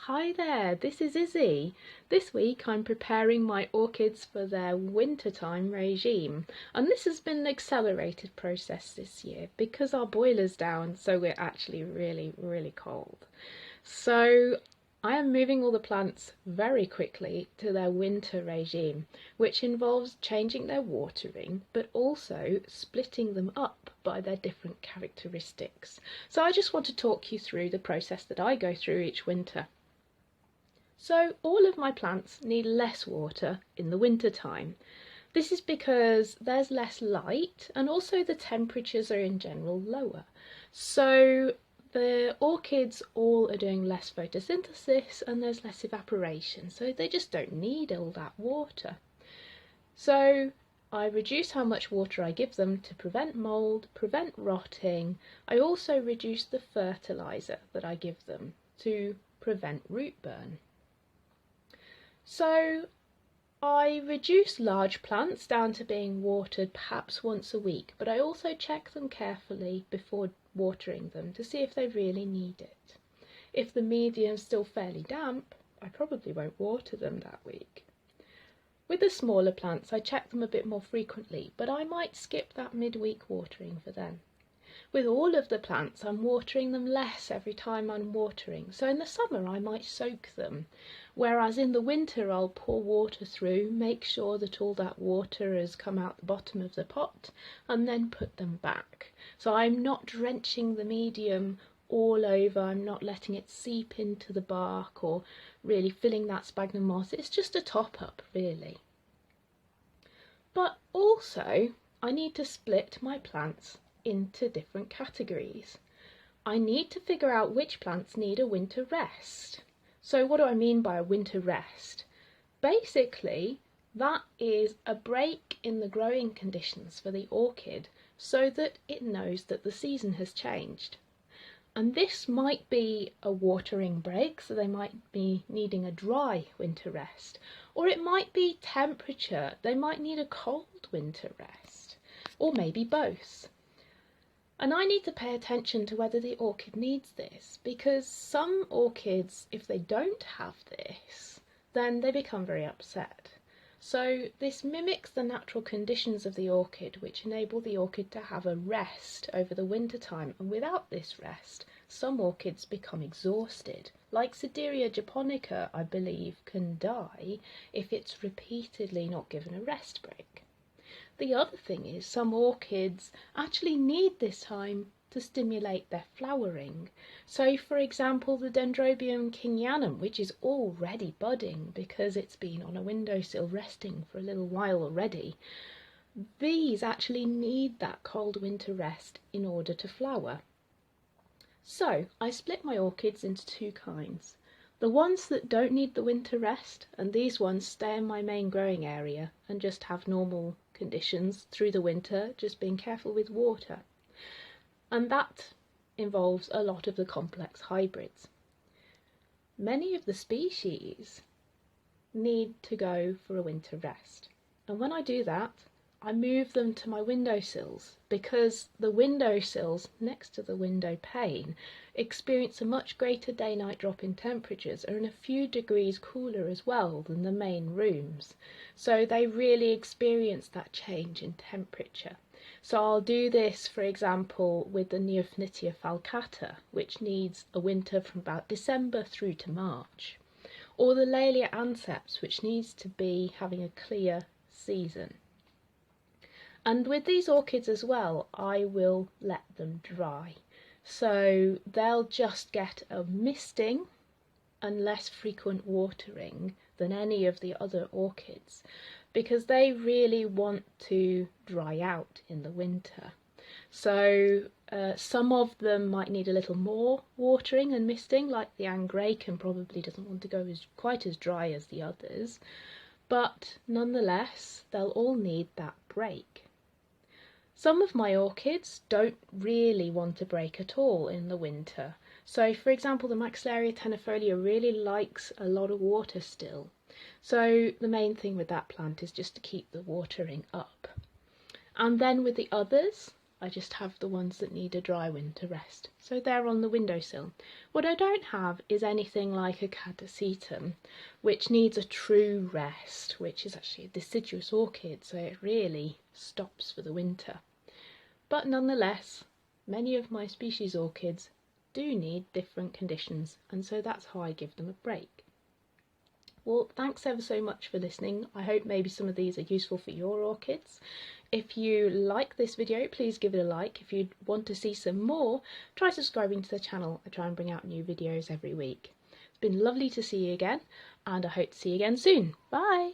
Hi there, this is Izzy. This week I'm preparing my orchids for their wintertime regime, and this has been an accelerated process this year because our boiler's down, so we're actually really cold. So I am moving all the plants very quickly to their winter regime, which involves changing their watering, but also splitting them up by their different characteristics. So I just want to talk you through the process that I go through each winter. So all of my plants need less water in the winter time. This is because there's less light and also the temperatures are in general lower. So the orchids all are doing less photosynthesis and there's less evaporation, so they just don't need all that water. So I reduce how much water I give them to prevent mould, prevent rotting. I also reduce the fertiliser that I give them to prevent root burn. So I reduce large plants down to being watered perhaps once a week, but I also check them carefully before watering them to see if they really need it. If the medium's still fairly damp, I probably won't water them that week. With the smaller plants, I check them a bit more frequently, but I might skip that midweek watering for them. With all of the plants, I'm watering them less every time I'm watering, so in the summer I might soak them, whereas in the winter I'll pour water through, make sure that all that water has come out the bottom of the pot, and then put them back. So I'm not drenching the medium all over, I'm not letting it seep into the bark or really filling that sphagnum moss, it's just a top up really. But also I need to split my plants into different categories. I need to figure out which plants need a winter rest. So what do I mean by a winter rest? Basically, that is a break in the growing conditions for the orchid so that it knows that the season has changed. And this might be a watering break, so they might be needing a dry winter rest, or it might be temperature, they might need a cold winter rest, or maybe both. And I need to pay attention to whether the orchid needs this, because some orchids, if they don't have this, then they become very upset. So this mimics the natural conditions of the orchid, which enable the orchid to have a rest over the winter time, and without this rest, some orchids become exhausted. Like Sideria japonica, I believe, can die if it's repeatedly not given a rest break. The other thing is some orchids actually need this time to stimulate their flowering. So for example the Dendrobium kingianum, which is already budding because it's been on a windowsill resting for a little while already, these actually need that cold winter rest in order to flower. So I split my orchids into two kinds. The ones that don't need the winter rest, and these ones stay in my main growing area and just have normal conditions through the winter, just being careful with water. And that involves a lot of the complex hybrids. Many of the species need to go for a winter rest. And when I do that, I move them to my windowsills because the windowsills next to the window pane experience a much greater day-night drop in temperatures, are in a few degrees cooler as well than the main rooms. So they really experience that change in temperature. So I'll do this, for example, with the Neofinetia falcata, which needs a winter from about December through to March, or the Laelia anceps, which needs to be having a clear season. And with these orchids as well, I will let them dry. So they'll just get a misting and less frequent watering than any of the other orchids because they really want to dry out in the winter. So some of them might need a little more watering and misting, like the Angraecum probably doesn't want to go quite as dry as the others, but nonetheless they'll all need that break. Some of my orchids don't really want a break at all in the winter. So for example the Maxillaria tenuifolia really likes a lot of water still. So the main thing with that plant is just to keep the watering up. And then with the others, I just have the ones that need a dry wind to rest. So they're on the windowsill. What I don't have is anything like a catasetum, which needs a true rest, which is actually a deciduous orchid, so it really stops for the winter. But nonetheless, many of my species orchids do need different conditions, and so that's how I give them a break. Well, thanks ever so much for listening. I hope maybe some of these are useful for your orchids. If you like this video, please give it a like. If you want to see some more, try subscribing to the channel. I try and bring out new videos every week. It's been lovely to see you again, and I hope to see you again soon. Bye!